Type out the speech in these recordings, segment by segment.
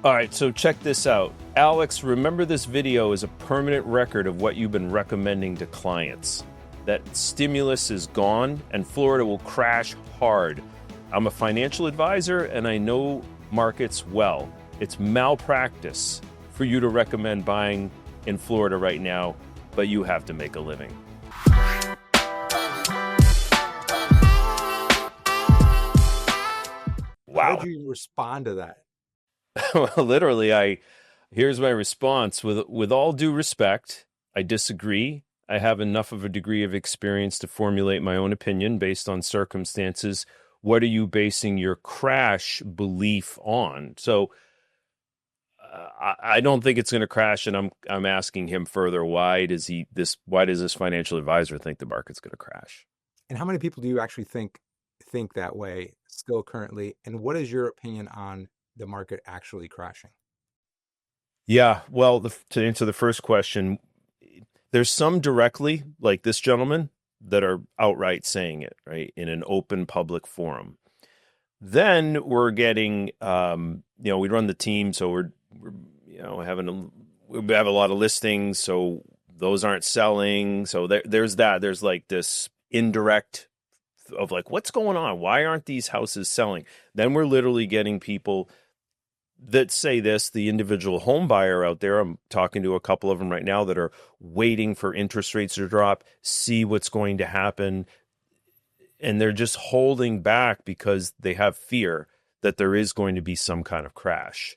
All right, so check this out. Alex, remember this video is a permanent record of what you've been recommending to clients. That stimulus is gone and Florida will crash hard. I'm a financial advisor and I know markets well. It's malpractice for you to recommend buying in Florida right now, but you have to make a living. How Wow. did you respond to that? Well, literally, here's my response. With all due respect, I disagree. I have enough of a degree of experience to formulate my own opinion based on circumstances. What are you basing your crash belief on? So I don't think it's going to crash, and I'm asking him further. Why does this financial advisor think the market's going to crash? And how many people do you actually think that way still currently? And what is your opinion on the market actually crashing? Yeah, well, to answer the first question, there's some directly, like this gentleman, that are outright saying it, right, in an open public forum. Then we're getting, we run the team, so we're we have a lot of listings, so those aren't selling. So there's that. There's like this indirect of like, what's going on? Why aren't these houses selling? Then we're literally getting people that say this, the individual home buyer out there. I'm talking to a couple of them right now that are waiting for interest rates to drop, see what's going to happen. And they're just holding back because they have fear that there is going to be some kind of crash.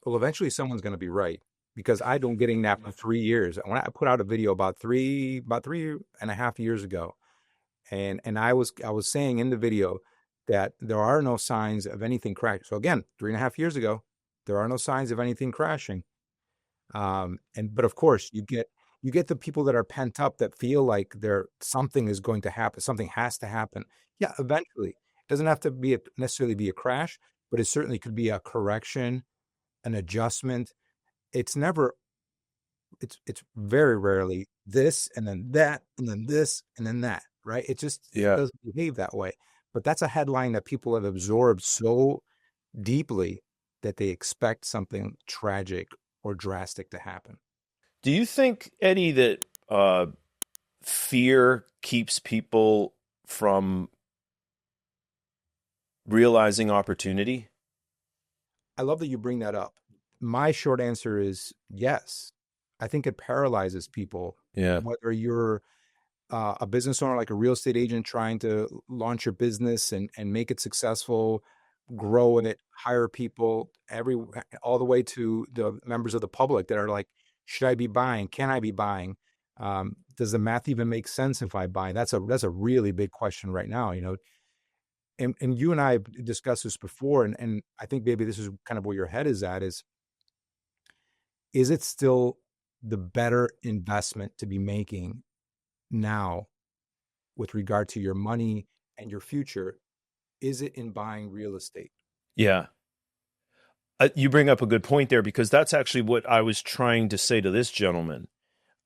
Well, eventually someone's going to be right because I've been getting that for 3 years. When I put out a video about 3.5 years ago, and I was saying in the video that there are no signs of anything crashing. So again, 3.5 years ago, there are no signs of anything crashing. But of course, you get the people that are pent up that feel like something is going to happen, something has to happen. Yeah, eventually. It doesn't have to necessarily be a crash, but it certainly could be a correction, an adjustment. It's never, it's very rarely this and then that and then this and then that, right? It Yeah. doesn't behave that way. But that's a headline that people have absorbed so deeply that they expect something tragic or drastic to happen. Do you think, Eddie, that fear keeps people from realizing opportunity? I love that you bring that up. My short answer is yes. I think it paralyzes people, Yeah. whether you're a business owner, like a real estate agent trying to launch your business and make it successful, grow in it, hire people, all the way to the members of the public that are like, should I be buying? Can I be buying? Does the math even make sense if I buy? That's a really big question right now, and you and I have discussed this before, and I think maybe this is kind of where your head is at, is it still the better investment to be making now with regard to your money and your future? Is it in buying real estate? Yeah. You bring up a good point there because that's actually what I was trying to say to this gentleman.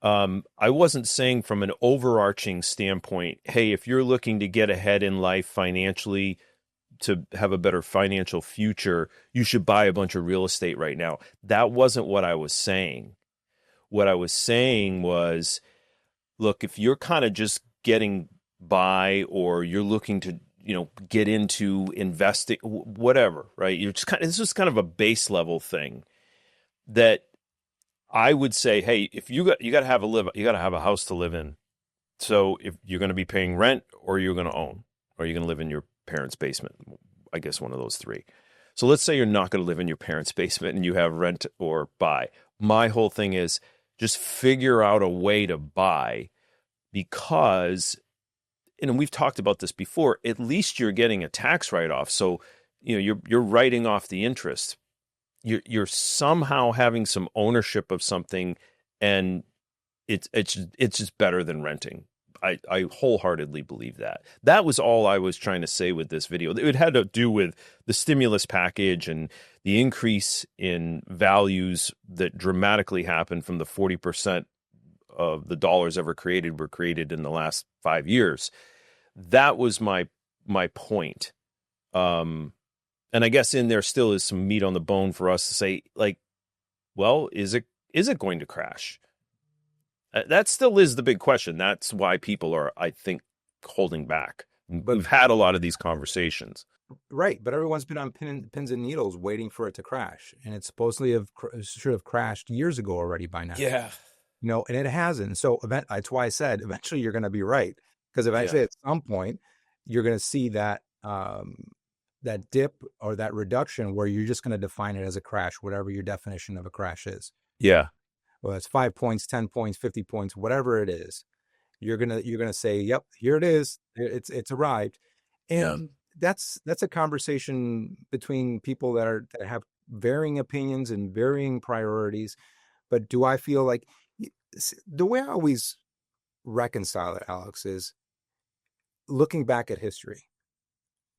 I wasn't saying from an overarching standpoint, hey, if you're looking to get ahead in life financially, to have a better financial future, you should buy a bunch of real estate right now. That wasn't what I was saying. What I was saying was, look, if you're kind of just getting by or you're looking to, get into investing, whatever, right? This is kind of a base level thing that I would say, hey, if you got to have a house to live in. So if you're going to be paying rent or you're going to own, or you're going to live in your parents' basement, I guess one of those three. So let's say you're not going to live in your parents' basement and you have rent or buy. My whole thing is just figure out a way to buy because, and we've talked about this before, at least you're getting a tax write-off. So, you're writing off the interest. You're somehow having some ownership of something, and it's just better than renting. I wholeheartedly believe that. That was all I was trying to say with this video. It had to do with the stimulus package and the increase in values that dramatically happened from the 40% of the dollars ever created were created in the last 5 years. That was my point. And I guess in there still is some meat on the bone for us to say, like, well, is it going to crash? That still is the big question. That's why people are, I think, holding back. But We've had a lot of these conversations. right, but everyone's been on pins and needles waiting for it to crash, and it supposedly should have crashed years ago already by now. Yeah. And it hasn't. So that's why I said eventually you're going to be right, because Yeah. eventually at some point you're going to see that that dip or that reduction where you're just going to define it as a crash, whatever your definition of a crash is. Yeah. Well, it's 5 points, 10 points, 50 points, whatever it is. You're gonna say, "Yep, here it is. It's arrived," Yeah. and that's a conversation between people that have varying opinions and varying priorities. But do I feel like the way I always reconcile it, Alex, is looking back at history.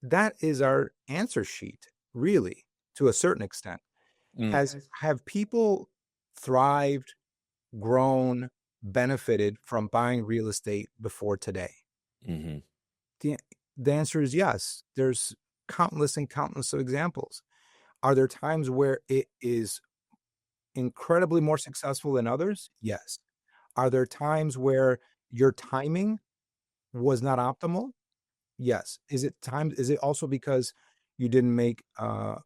That is our answer sheet, really, to a certain extent. Mm. Have people thrived, grown, benefited from buying real estate before today? Hmm. The, the answer is yes. There's countless and countless of examples. Are there times where it is incredibly more successful than others? Yes. Are there times where your timing was not optimal? Yes. Is it also because you didn't make an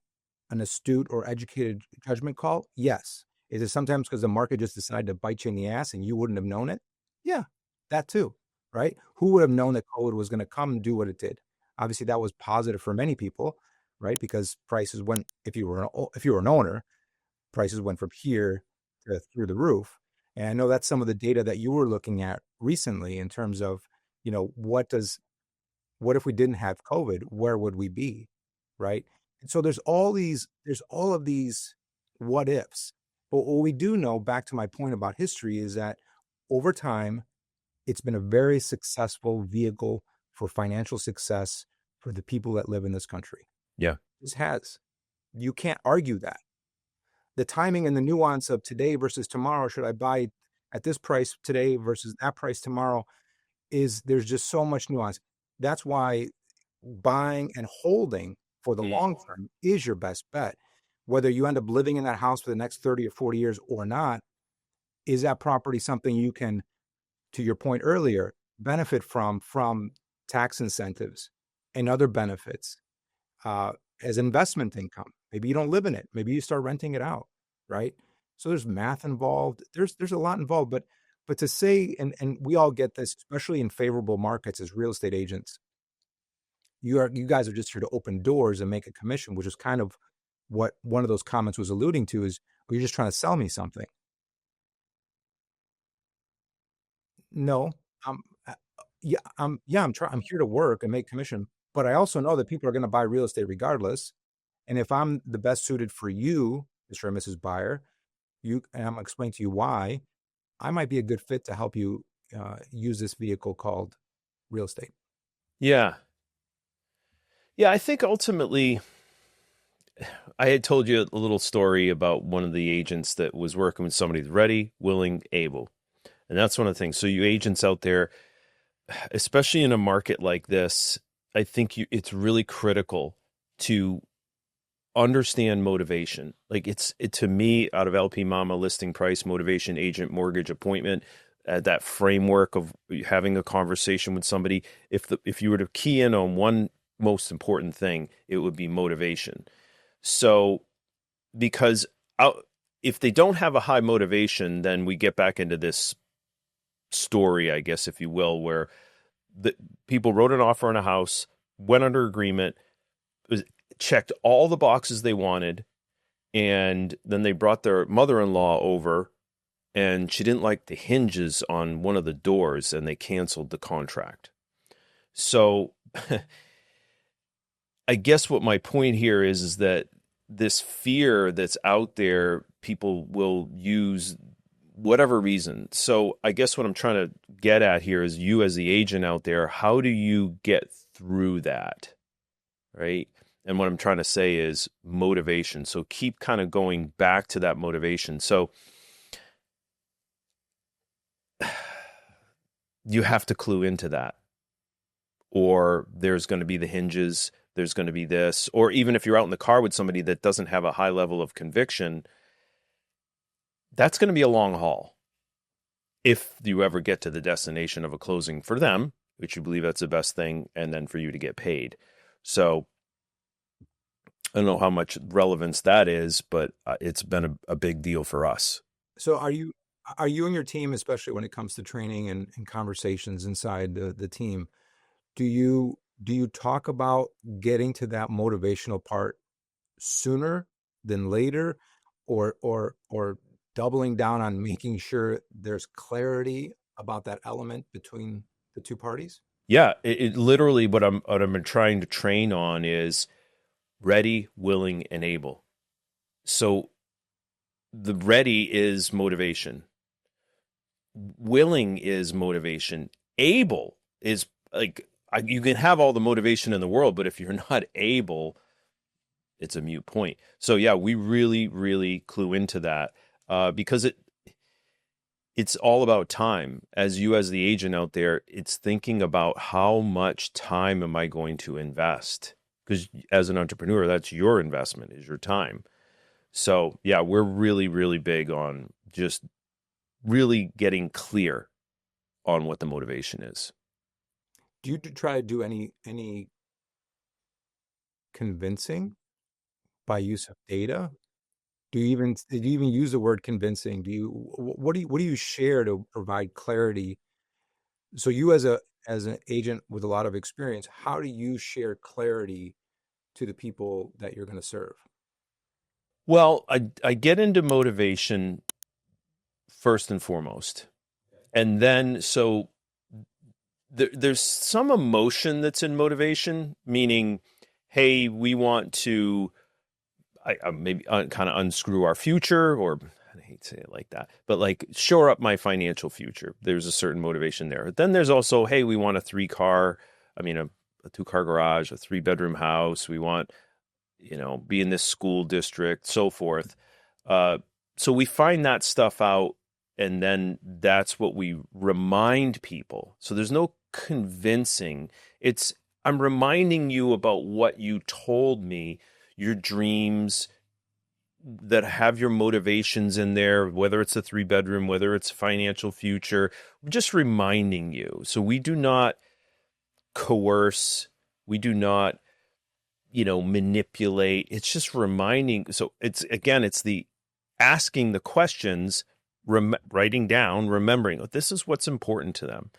astute or educated judgment call? Yes. Is it sometimes because the market just decided to bite you in the ass and you wouldn't have known it? Yeah, that too, right? Who would have known that COVID was going to come and do what it did? Obviously, that was positive for many people, right? Because prices went, if you were an owner, prices went from here to through the roof. And I know that's some of the data that you were looking at recently in terms of, what if we didn't have COVID? Where would we be? Right. And so there's all of these what ifs. But what we do know, back to my point about history, is that over time, it's been a very successful vehicle for financial success for the people that live in this country. Yeah. This has. You can't argue that. The timing and the nuance of today versus tomorrow, should I buy at this price today versus that price tomorrow, is there's just so much nuance. That's why buying and holding for the Mm. long term is your best bet. Whether you end up living in that house for the next 30 or 40 years or not, is that property something you can, to your point earlier, benefit from tax incentives and other benefits uh, as investment income? Maybe you don't live in it. Maybe you start renting it out, right? So there's math involved. There's a lot involved, but to say, and we all get this, especially in favorable markets as real estate agents, you guys are just here to open doors and make a commission, which is kind of what one of those comments was alluding to, is, "Well, you're just trying to sell me something." No, I'm I'm here to work and make commission, but I also know that people are going to buy real estate regardless. And if I'm the best suited for you, Mr. and Mrs. Buyer, and I'm going to explain to you why I might be a good fit to help you use this vehicle called real estate. Yeah. Yeah. I think ultimately, I had told you a little story about one of the agents that was working with somebody ready, willing, able. And that's one of the things. So, you agents out there, especially in a market like this, I think it's really critical to understand motivation. Like to me, out of LP Mama, listing price, motivation, agent, mortgage, appointment, that framework of having a conversation with somebody. If you were to key in on one most important thing, it would be motivation. So because out, if they don't have a high motivation, then we get back into this story, I guess, if you will, where the people wrote an offer on a house, went under agreement, checked all the boxes they wanted, and then they brought their mother-in-law over, and she didn't like the hinges on one of the doors, and they canceled the contract. So I guess what my point here is that this fear that's out there, people will use whatever reason. So I guess what I'm trying to get at here is, you as the agent out there, how do you get through that? Right. And what I'm trying to say is motivation. So keep kind of going back to that motivation. So you have to clue into that, or there's going to be the hinges. there's going to be this, or even if you're out in the car with somebody that doesn't have a high level of conviction, that's going to be a long haul. If you ever get to the destination of a closing for them, which you believe that's the best thing, and then for you to get paid. So I don't know how much relevance that is, but it's been a big deal for us. So are you and your team, especially when it comes to training and conversations inside the team, do you talk about getting to that motivational part sooner than later, or doubling down on making sure there's clarity about that element between the two parties? Yeah, it literally what I'm trying to train on is ready, willing, and able. So the ready is motivation. Willing is motivation. Able is like you can have all the motivation in the world, but if you're not able, it's a mute point. So yeah, we really, really clue into that because it's all about time. As you, as the agent out there, it's thinking about how much time am I going to invest? Because as an entrepreneur, that's your investment, is your time. So yeah, we're really, really big on just really getting clear on what the motivation is. Do you try to do any convincing by use of data? Did you even use the word convincing? What do you share to provide clarity? So you as an agent with a lot of experience, how do you share clarity to the people that you're going to serve? Well, I get into motivation first and foremost. And then, so there's some emotion that's in motivation, meaning, hey, we want to maybe kind of unscrew our future, or I hate to say it like that, but like shore up my financial future. There's a certain motivation there. But then there's also, hey, we want a 2-car garage, a 3-bedroom house. We want, be in this school district, so forth. So we find that stuff out, and then that's what we remind people. So there's no convincing. I'm reminding you about what you told me, your dreams that have your motivations in there, whether it's a 3-bedroom, whether it's financial future. We're just reminding you. So we do not coerce. We do not manipulate. It's just reminding. So it's the asking the questions, writing down, remembering this is what's important to them,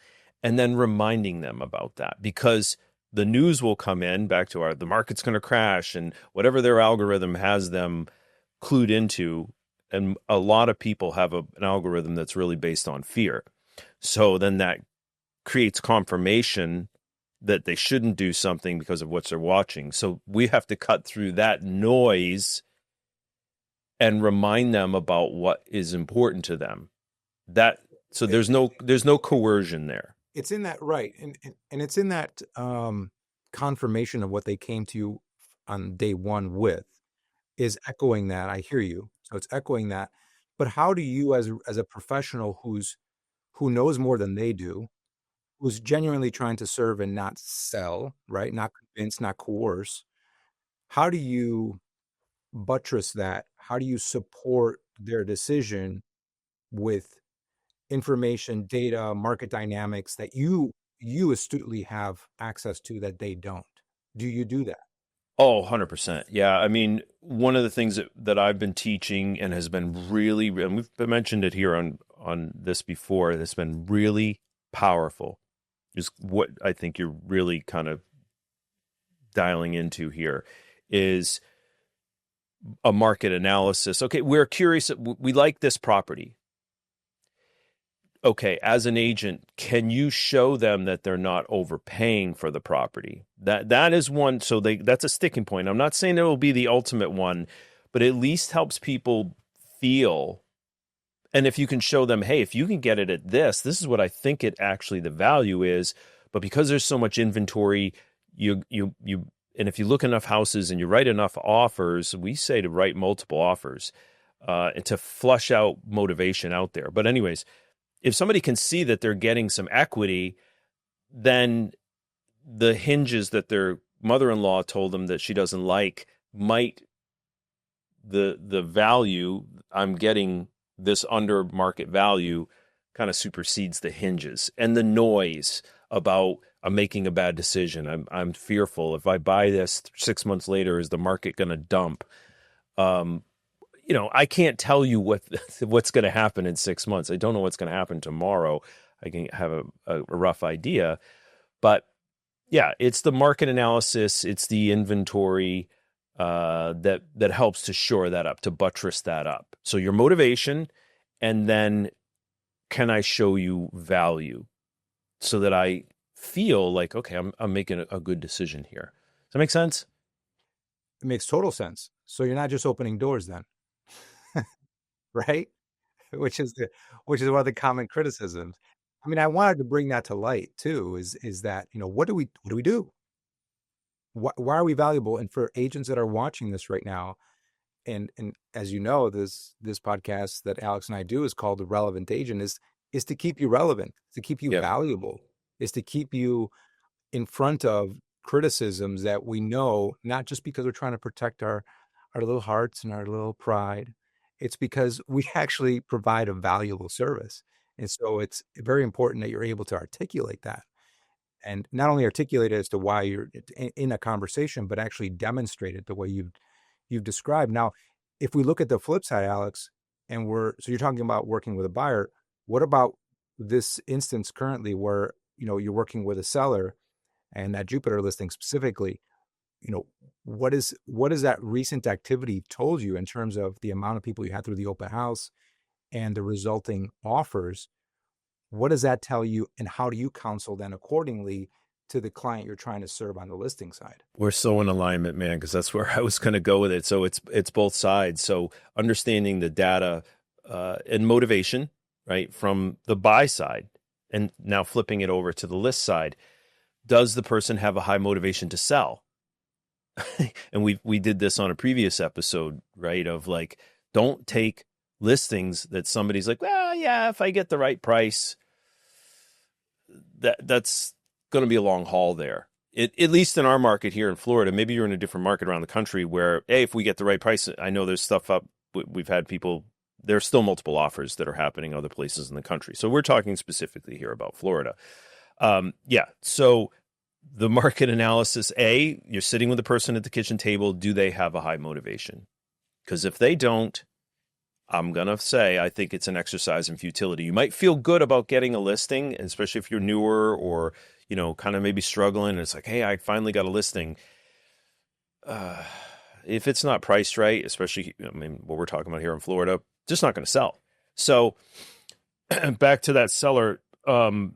and then reminding them about that, because the news will come in back to the market's going to crash and whatever their algorithm has them clued into. And a lot of people have an algorithm that's really based on fear. So then that creates confirmation that they shouldn't do something because of what they're watching. So we have to cut through that noise and remind them about what is important to them. So there's no coercion there. It's in that, right, and it's in that confirmation of what they came to you on day one with, is echoing that. I hear you. So it's echoing that. But how do you, as a professional who knows more than they do, who's genuinely trying to serve and not sell, right? Not convince, not coerce. How do you buttress that? How do you support their decision with information, data, market dynamics that you astutely have access to that they don't? Do you do that? Oh, 100%. Yeah. I mean, one of the things that I've been teaching and has been really, and we've mentioned it here on this before, that's been really powerful, is what I think you're really kind of dialing into here, is a market analysis. Okay, we're curious. We like this property. Okay, as an agent, can you show them that they're not overpaying for the property? That is one. So that's a sticking point. I'm not saying it will be the ultimate one, but at least helps people feel. And if you can show them, hey, if you can get it at this is what I think it actually the value is. But because there's so much inventory, and if you look enough houses and you write enough offers, we say to write multiple offers and to flush out motivation out there. But anyways, if somebody can see that they're getting some equity, then the hinges that they're mother-in-law told him that she doesn't like might the value I'm getting, this under market value, kind of supersedes the hinges and the noise about I'm making a bad decision. I'm fearful if I buy this 6 months later, is the market going to dump? Um, I can't tell you what's going to happen in 6 months. I don't know what's going to happen tomorrow. I can have a rough idea, but yeah, it's the market analysis, it's the inventory that helps to shore that up, to buttress that up. So your motivation, and then can I show you value so that I feel like, okay, I'm making a good decision here. Does that make sense? It makes total sense. So you're not just opening doors then, right? Which is which is one of the common criticisms. I mean, I wanted to bring that to light too, is that, what do we do? Why are we valuable? And for agents that are watching this right now, and as you know, this podcast that Alex and I do is called The Relevant Agent, is to keep you relevant, to keep you Yep. valuable, is to keep you in front of criticisms that we know, not just because we're trying to protect our little hearts and our little pride. It's because we actually provide a valuable service. And so it's very important that you're able to articulate that, and not only articulate it as to why you're in a conversation, but actually demonstrate it the way you've described. Now, if we look at the flip side, Alex, and so you're talking about working with a buyer. What about this instance currently where, you're working with a seller, and that Jupiter listing specifically, you know, what is that recent activity told you in terms of the amount of people you had through the open house and the resulting offers? What does that tell you, and how do you counsel then accordingly to the client you're trying to serve on the listing side? We're so in alignment, man, because that's where I was going to go with it. So it's both sides. So understanding the data and motivation, right, from the buy side, and now flipping it over to the list side. Does the person have a high motivation to sell? And we did this on a previous episode, right? Of like, don't take listings that somebody's like, well, yeah, if I get the right price, that's going to be a long haul there. At least in our market here in Florida. Maybe you're in a different market around the country where, hey, if we get the right price, I know there's stuff up. We've had people. There's still multiple offers that are happening other places in the country. So we're talking specifically here about Florida. Yeah. So the market analysis, you're sitting with the person at the kitchen table. Do they have a high motivation? Because if they don't, I'm going to say I think it's an exercise in futility. You might feel good about getting a listing, especially if you're newer or, kind of maybe struggling. And it's like, hey, I finally got a listing. Uh, if it's not priced right, especially, I mean, what we're talking about here in Florida, just not going to sell. So back to that seller, to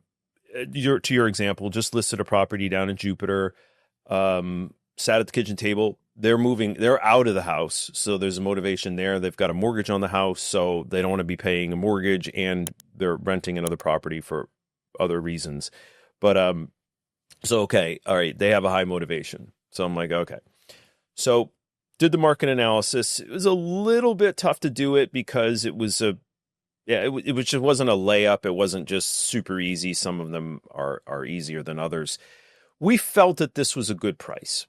your example, just listed a property down in Jupiter, sat at the kitchen table. They're out of the house. So there's a motivation there. They've got a mortgage on the house, so they don't want to be paying a mortgage, and they're renting another property for other reasons. But so okay, all right, they have a high motivation. So I'm like, okay. So did the market analysis. It was a little bit tough to do it because it was it just wasn't a layup. It wasn't just super easy. Some of them are easier than others. We felt that this was a good price.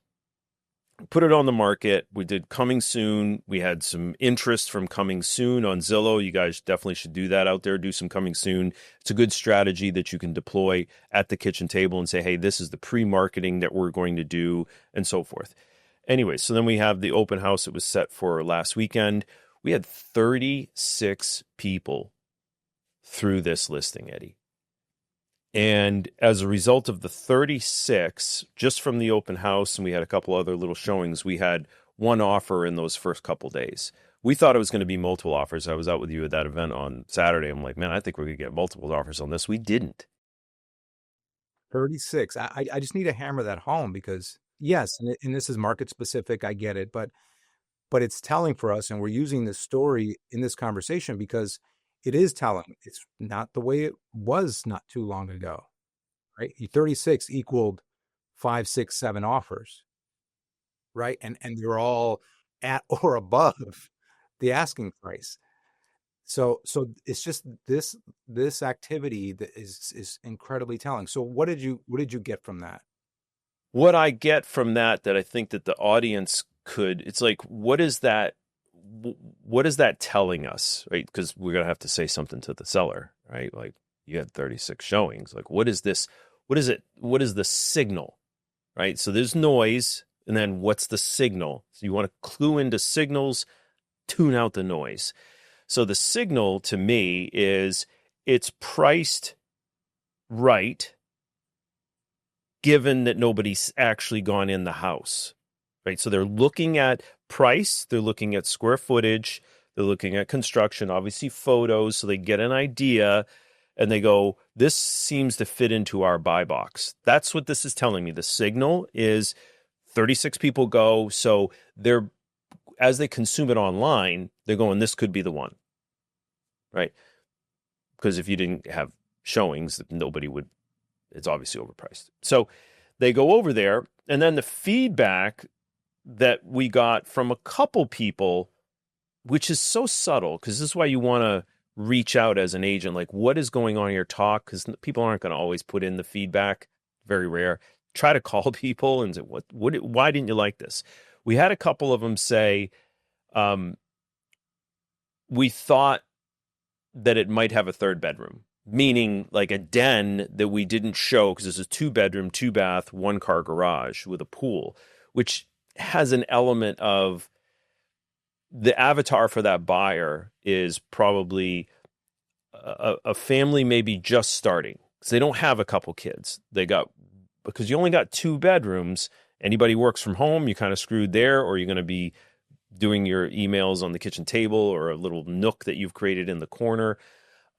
Put it on the market. We did coming soon. We had some interest from coming soon on Zillow. You guys definitely should do that out there. Do some coming soon. It's a good strategy that you can deploy at the kitchen table and say, hey, this is the pre-marketing that we're going to do, and so forth. Anyway, so then we have the open house that was set for last weekend. We had 36 people through this listing, Eddie. And as a result of the 36, just from the open house, and we had a couple other little showings, we had one offer in those first couple days. We thought it was going to be multiple offers. I was out with you at that event on Saturday. I'm like, man, I think we're going to get multiple offers on this. We didn't. 36. I just need to hammer that home because yes, and this is market specific. I get it, but it's telling for us, and we're using this story in this conversation because it is telling. It's not the way it was not too long ago, right? 36 equaled 5, 6, 7 offers, right? And they're all at or above the asking price. So it's just this activity that is incredibly telling. So what did you get from that? what I get from that I think that the audience could, it's like, what is that telling us, right? Because we're going to have to say something to the seller, right? Like, you had 36 showings. Like, what is this? What is it? What is the signal, right? So there's noise, and then what's the signal? So you want to clue into signals, tune out the noise. So the signal to me is it's priced right, given that nobody's actually gone in the house, right? So they're looking at price, they're looking at square footage, they're looking at construction, obviously photos, so they get an idea and they go, this seems to fit into our buy box. That's what this is telling me. The signal is 36 people go, so they're, as they consume it online, they're going, this could be the one, right? Because if you didn't have showings, nobody would, it's obviously overpriced. So they go over there, and then the feedback that we got from a couple people, which is so subtle, because this is why you want to reach out as an agent, like, what is going on in your talk? Because people aren't going to always put in the feedback, very rare. Try to call people and say, why didn't you like this? We had a couple of them say, we thought that it might have a third bedroom, meaning like a den that we didn't show because it's a 2-bedroom, 2-bath, 1-car garage with a pool, which has an element of the avatar for that buyer is probably a family maybe just starting because they don't have a couple kids. They got, because you only got 2 bedrooms. Anybody works from home, you're kind of screwed there, or you're going to be doing your emails on the kitchen table or a little nook that you've created in the corner.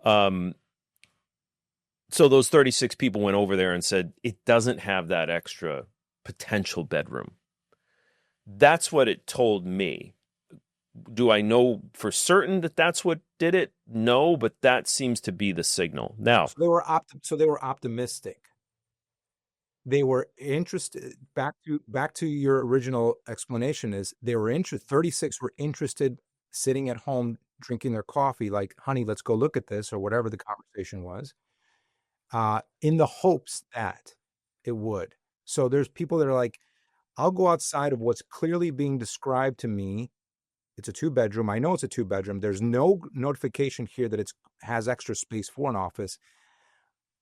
So those 36 people went over there and said, it doesn't have that extra potential bedroom. That's what it told me. Do I know for certain that that's what did it? No, but that seems to be the signal. Now, So they were optimistic. They were interested. Back to your original explanation is they were interested. 36 were interested, sitting at home drinking their coffee, like, honey, let's go look at this, or whatever the conversation was, in the hopes that it would. So there's people that are like, I'll go outside of what's clearly being described to me. It's a 2-bedroom. I know it's a 2-bedroom. There's no notification here that it has extra space for an office,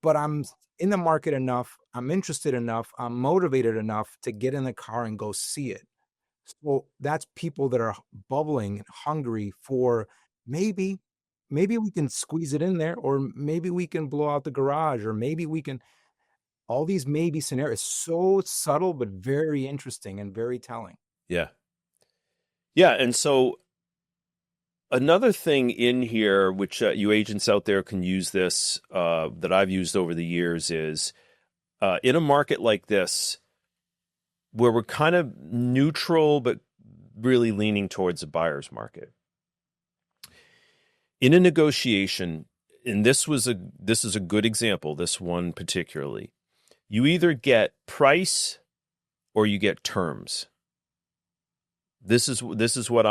but I'm in the market enough. I'm interested enough. I'm motivated enough to get in the car and go see it. So that's people that are bubbling and hungry for, maybe we can squeeze it in there, or maybe we can blow out the garage, or maybe we can, all these maybe scenarios, so subtle, but very interesting and very telling. yeah. Yeah. And so another thing in here, which you agents out there can use this, that I've used over the years, is in a market like this, where we're kind of neutral, but really leaning towards the buyer's market. In a negotiation, and this is a good example, this one particularly, you either get price or you get terms. This is what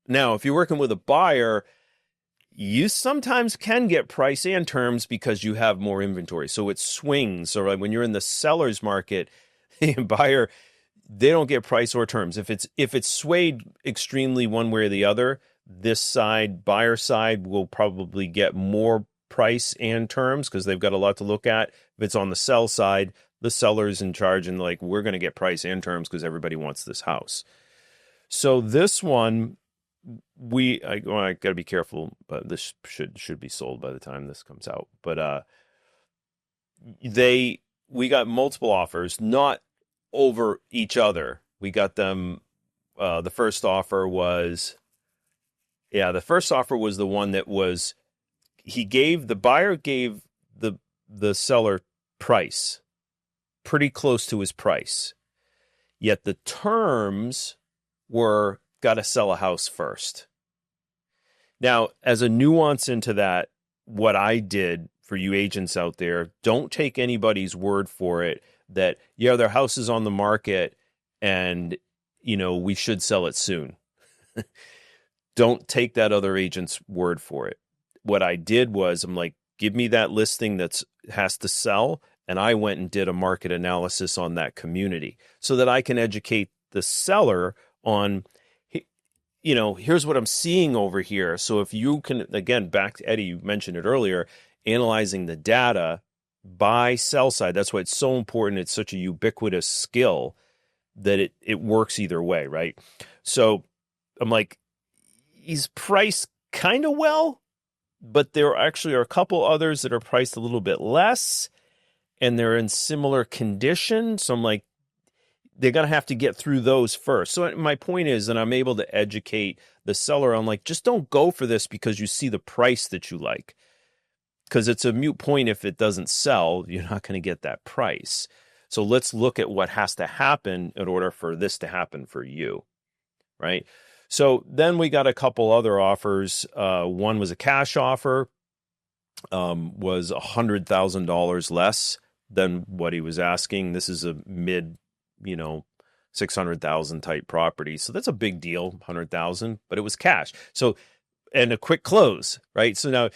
now, if you're working with a buyer, you sometimes can get price and terms because you have more inventory. So it swings. So like when you're in the seller's market, the buyer, they don't get price or terms. If it's swayed extremely one way or the other, this side, buyer side, will probably get more price and terms because they've got a lot to look at. If it's on the sell side, the seller's in charge and like, we're going to get price and terms because everybody wants this house. So this one, I got to be careful, but this should be sold by the time this comes out. But we got multiple offers, not over each other. We got them. The first offer was the one that was, the buyer gave the seller price pretty close to his price, yet the terms were got to sell a house first. Now, as a nuance into that, what I did for you agents out there, don't take anybody's word for it that, yeah, their house is on the market and, we should sell it soon. Don't take that other agent's word for it. What I did was, I'm like, give me that listing that's has to sell, and I went and did a market analysis on that community so that I can educate the seller on, here's what I'm seeing over here. So if you can, again, back to Eddie, you mentioned it earlier, analyzing the data buy sell side. That's why it's so important. It's such a ubiquitous skill that it works either way, right? So I'm like, he's priced kind of well, but there actually are a couple others that are priced a little bit less and they're in similar condition. So I'm like, they're going to have to get through those first. So my point is that I'm able to educate the seller. I'm like, just don't go for this because you see the price that you like. Because it's a moot point if it doesn't sell, you're not going to get that price. So let's look at what has to happen in order for this to happen for you, right? So then we got a couple other offers. One was a cash offer, was $100,000 less than what he was asking. This is a mid, 600,000 type property. So that's a big deal, 100,000, but it was cash. So, and a quick close, right? So now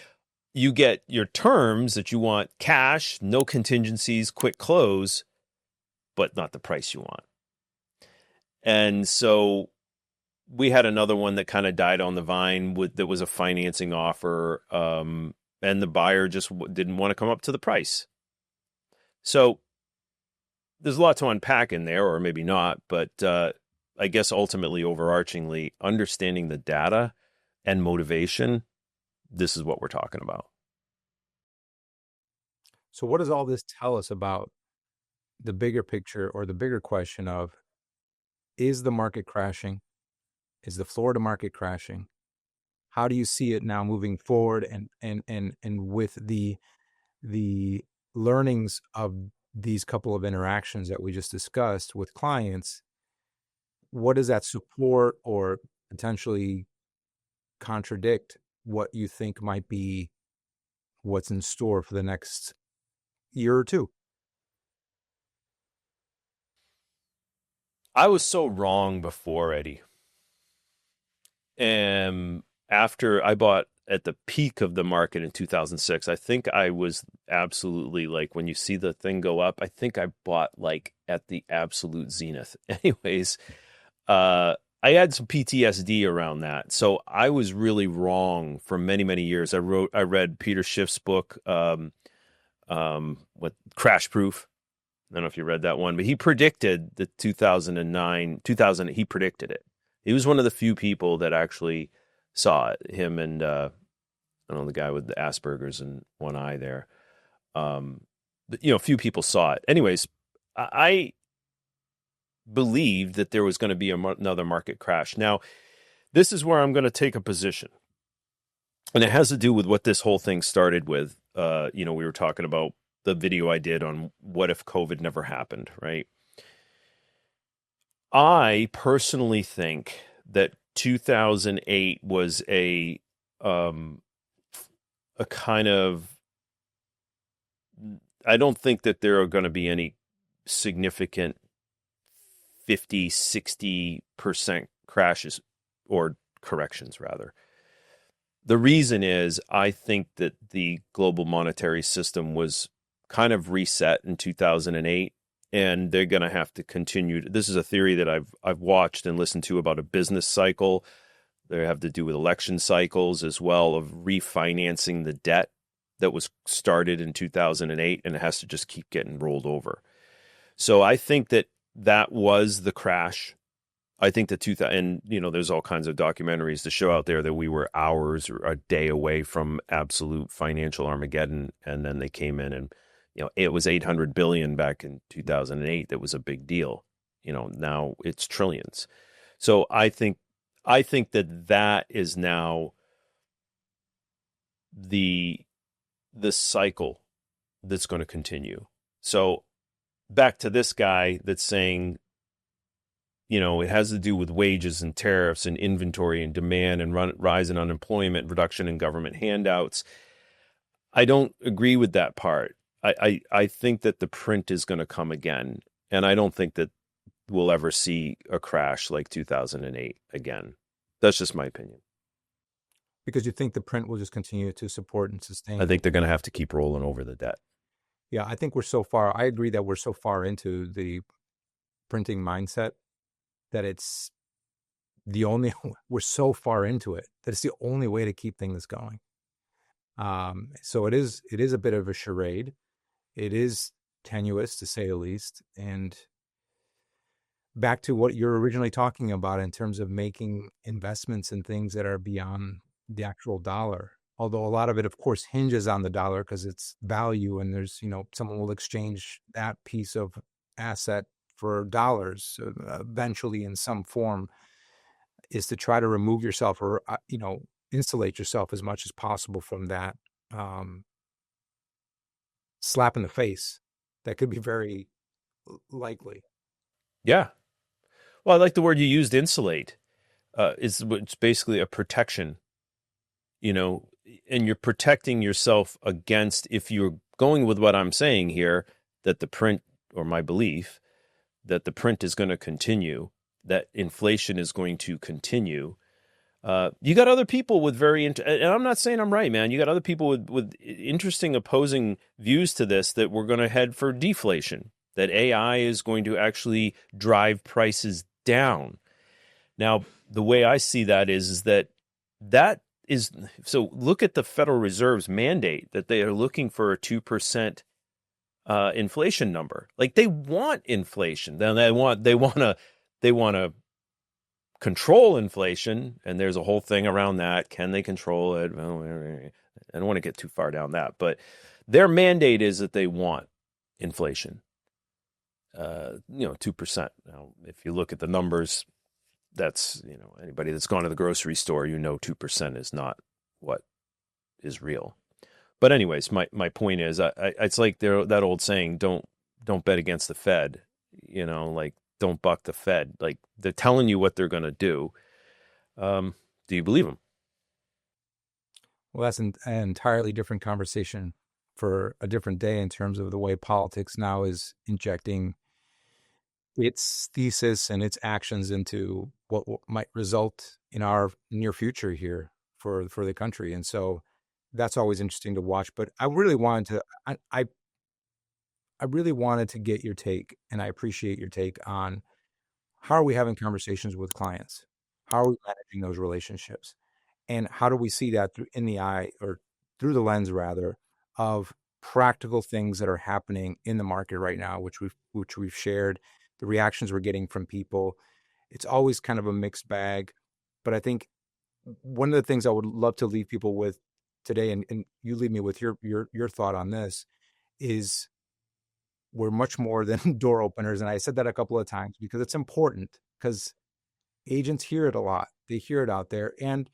you get your terms that you want: cash, no contingencies, quick close, but not the price you want. And so we had another one that kind of died on the vine that was a financing offer. And the buyer just didn't want to come up to the price. So there's a lot to unpack in there, or maybe not, but I guess ultimately, overarchingly, understanding the data and motivation, this is what we're talking about. So what does all this tell us about the bigger picture, or the bigger question of, is the market crashing? Is the Florida market crashing? How do you see it now moving forward? And with the learnings of these couple of interactions that we just discussed with clients, what does that support or potentially contradict what you think might be what's in store for the next year or two? I was so wrong before, Eddie. And after I bought at the peak of the market in 2006, I think I was absolutely, like, when you see the thing go up, I think I bought like at the absolute zenith. Anyways, I had some PTSD around that. So I was really wrong for many, many years. I read Peter Schiff's book, what Crash Proof. I don't know if you read that one, but he predicted the 2000, he predicted it. He was one of the few people that actually saw it. Him and, I don't know, the guy with the Asperger's and one eye there. Few people saw it. Anyways, I believed that there was going to be another market crash. Now, this is where I'm going to take a position. And it has to do with what this whole thing started with. We were talking about the video I did on what if COVID never happened, right? I personally think that 2008 was a kind of, I don't think that there are going to be any significant 50, 60% crashes, or corrections rather. The reason is I think that the global monetary system was kind of reset in 2008, and they're going to have to continue. This is a theory that I've watched and listened to about a business cycle. They have to do with election cycles as well, of refinancing the debt that was started in 2008, and it has to just keep getting rolled over. So I think that was the crash. I think the 2000, and there's all kinds of documentaries to show out there that we were hours or a day away from absolute financial Armageddon, and then they came in and it was 800 billion back in 2008. That was a big deal. Now it's trillions. So I think that is now the cycle that's going to continue. So back to this guy that's saying, it has to do with wages and tariffs and inventory and demand and rise in unemployment, reduction in government handouts. I don't agree with that part. I think that the print is going to come again. And I don't think that we'll ever see a crash like 2008 again. That's just my opinion. Because you think the print will just continue to support and sustain? I think they're going to have to keep rolling over the debt. Yeah, I think we're so far. I agree that we're so far into the printing mindset that it's the only, we're so far into it that it's the only way to keep things going. So it is a bit of a charade. It is tenuous to say the least. And back to what you're originally talking about in terms of making investments in things that are beyond the actual dollar. Although a lot of it, of course, hinges on the dollar because it's value, and there's, someone will exchange that piece of asset for dollars eventually in some form, is to try to remove yourself or, insulate yourself as much as possible from that um, slap in the face that could be very likely. Yeah. Well, I like the word you used, insulate. It's basically a protection, you know, and you're protecting yourself against, if you're going with what I'm saying here, that the print, or my belief, that the print is going to continue, that inflation is going to continue. You got other people with and I'm not saying I'm right, man. You got other people with interesting opposing views to this, that we're going to head for deflation, that AI is going to actually drive prices down. Now, the way I see that is that is, so look at the Federal Reserve's mandate that they are looking for a 2% inflation number. Like, they want inflation. Then they want to control inflation, and there's a whole thing around that. Can they control it? Well, I don't want to get too far down that, but their mandate is that they want inflation. 2%. Now, if you look at the numbers, that's, anybody that's gone to the grocery store, 2% is not what is real. But anyways, my point is, it's like that old saying, don't bet against the Fed, like, don't buck the Fed. Like, they're telling you what they're going to do. Do you believe them? Well, that's an entirely different conversation for a different day in terms of the way politics now is injecting its thesis and its actions into what might result in our near future here for the country. And so that's always interesting to watch. But I really wanted to, I really wanted to get your take, and I appreciate your take on how are we having conversations with clients? How are we managing those relationships? And how do we see that through in the eye, or through the lens rather, of practical things that are happening in the market right now, which we've shared, the reactions we're getting from people. It's always kind of a mixed bag. But I think one of the things I would love to leave people with today, and you leave me with your thought on this, is we're much more than door openers. And I said that a couple of times because it's important, because agents hear it a lot. They hear it out there. And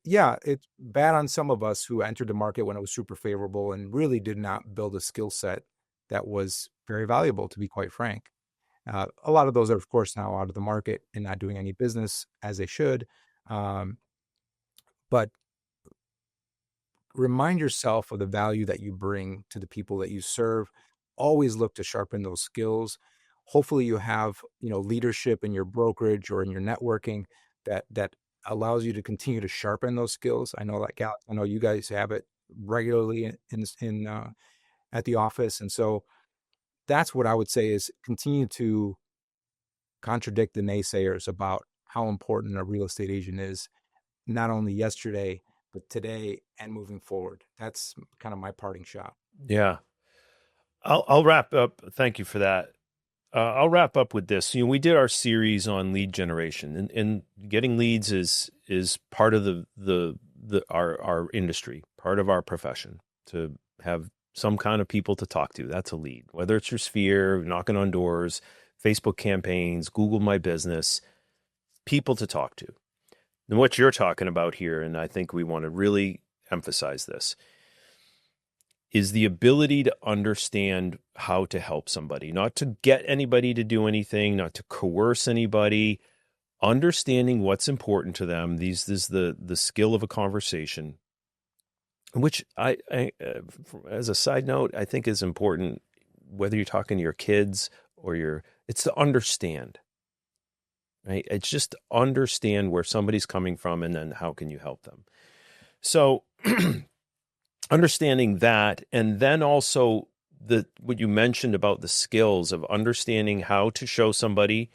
yeah, it's bad on some of us who entered the market when it was super favorable and really did not build a skill set that was very valuable, to be quite frank. A lot of those are, of course, now out of the market and not doing any business as they should. Um, but remind yourself of the value that you bring to the people that you serve. Always look to sharpen those skills. Hopefully you have, leadership in your brokerage or in your networking that allows you to continue to sharpen those skills. I know that, I know you guys have it regularly in at the office. And so that's what I would say, is continue to contradict the naysayers about how important a real estate agent is, not only yesterday, but today and moving forward. That's kind of my parting shot. Yeah. I'll wrap up. Thank you for that. I'll wrap up with this. We did our series on lead generation, and getting leads is part of our industry, part of our profession, to have some kind of people to talk to. That's a lead. Whether it's your sphere, knocking on doors, Facebook campaigns, Google My Business, people to talk to. And what you're talking about here, and I think we want to really emphasize this, is the ability to understand how to help somebody, not to get anybody to do anything, not to coerce anybody, understanding what's important to them. This is the skill of a conversation, which as a side note, I think is important, whether you're talking to your kids or it's to understand, right? It's just to understand where somebody's coming from, and then how can you help them? So understanding that, and then also what you mentioned about the skills of understanding how to show somebody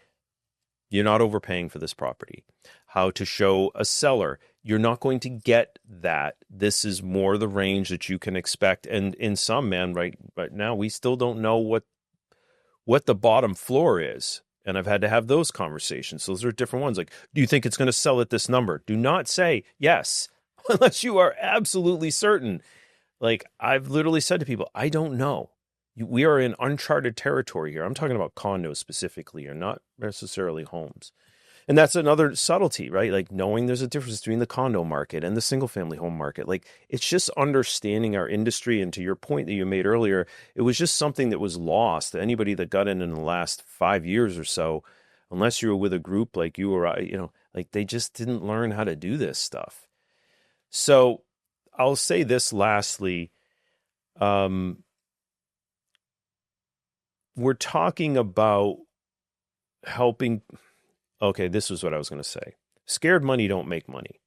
you're not overpaying for this property, how to show a seller you're not going to get that. This is more the range that you can expect. And in some, man, right now, we still don't know what the bottom floor is. And I've had to have those conversations. Those are different ones. Like, do you think it's going to sell at this number? Do not say yes unless you are absolutely certain. Like, I've literally said to people, I don't know. We are in uncharted territory here. I'm talking about condos specifically, or not necessarily homes. And that's another subtlety, right? Like, knowing there's a difference between the condo market and the single family home market. Like, it's just understanding our industry. And to your point that you made earlier, it was just something that was lost. Anybody that got in the last 5 years or so, unless you were with a group like you or I, like, they just didn't learn how to do this stuff. So I'll say this lastly. We're talking about helping. Okay, this is what I was going to say. Scared money don't make money.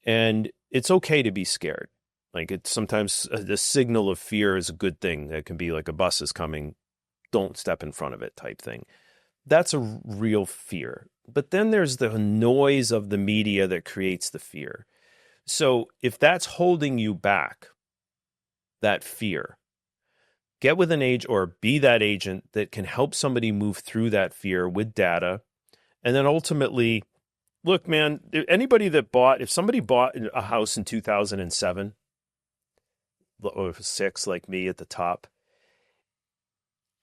And it's okay to be scared. Like, it's sometimes the signal of fear is a good thing. That can be like a bus is coming, don't step in front of it type thing. That's a real fear. But then there's the noise of the media that creates the fear. So if that's holding you back, that fear, get with an agent or be that agent that can help somebody move through that fear with data. And then ultimately, look, man, if somebody bought a house in 2007 or 6, like me at the top,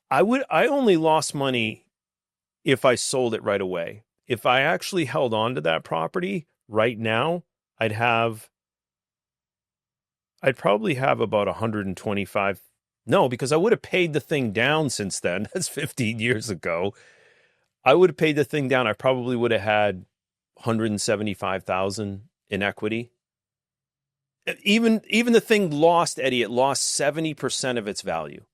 I only lost money if I sold it right away. If I actually held on to that property right now, I'd probably have about 125. No, because I would have paid the thing down since then. That's 15 years ago. I would have paid the thing down. I probably would have had 175,000 in equity. Even the thing lost, Eddie, it lost 70% of its value.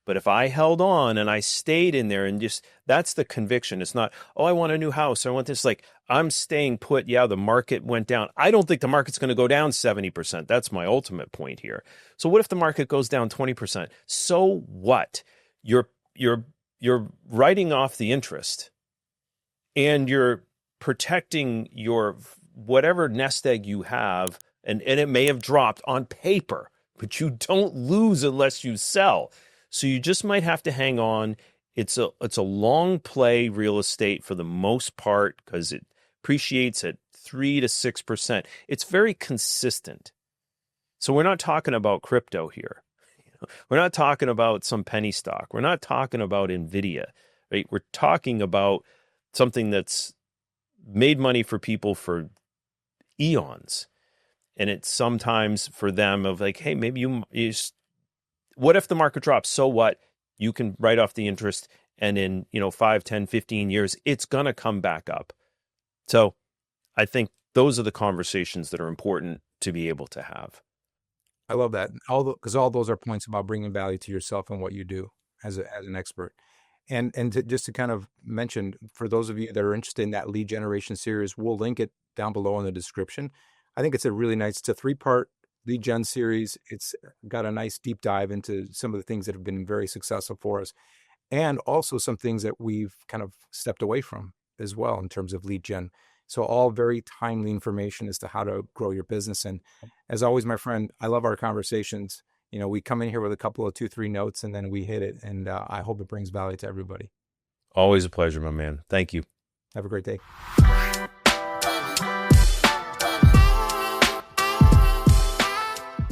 But if I held on and I stayed in there and just, that's the conviction. It's not, oh, I want a new house. I want this. Like, I'm staying put. Yeah, the market went down. I don't think the market's going to go down 70%. That's my ultimate point here. So what if the market goes down 20%? So what? You're writing off the interest and you're protecting your whatever nest egg you have. And it may have dropped on paper, but you don't lose unless you sell. So you just might have to hang on. It's a long play real estate for the most part because it appreciates at 3 to 6%. It's very consistent. So we're not talking about crypto here. We're not talking about some penny stock. We're not talking about Nvidia, right? We're talking about something that's made money for people for eons. And it's sometimes for them of like, hey, maybe what if the market drops? So what? You can write off the interest and in, 5, 10, 15 years, it's going to come back up. So I think those are the conversations that are important to be able to have. I love that. Because all those are points about bringing value to yourself and what you do as an expert. And just to kind of mention, for those of you that are interested in that lead generation series, we'll link it down below in the description. I think it's a 3-part lead gen series. It's got a nice deep dive into some of the things that have been very successful for us, and also some things that we've kind of stepped away from as well in terms of lead gen. So all very timely information as to how to grow your business. And as always, my friend, I love our conversations. We come in here with a couple of 2-3 notes and then we hit it. And I hope it brings value to everybody. Always a pleasure, my man. Thank you. Have a great day.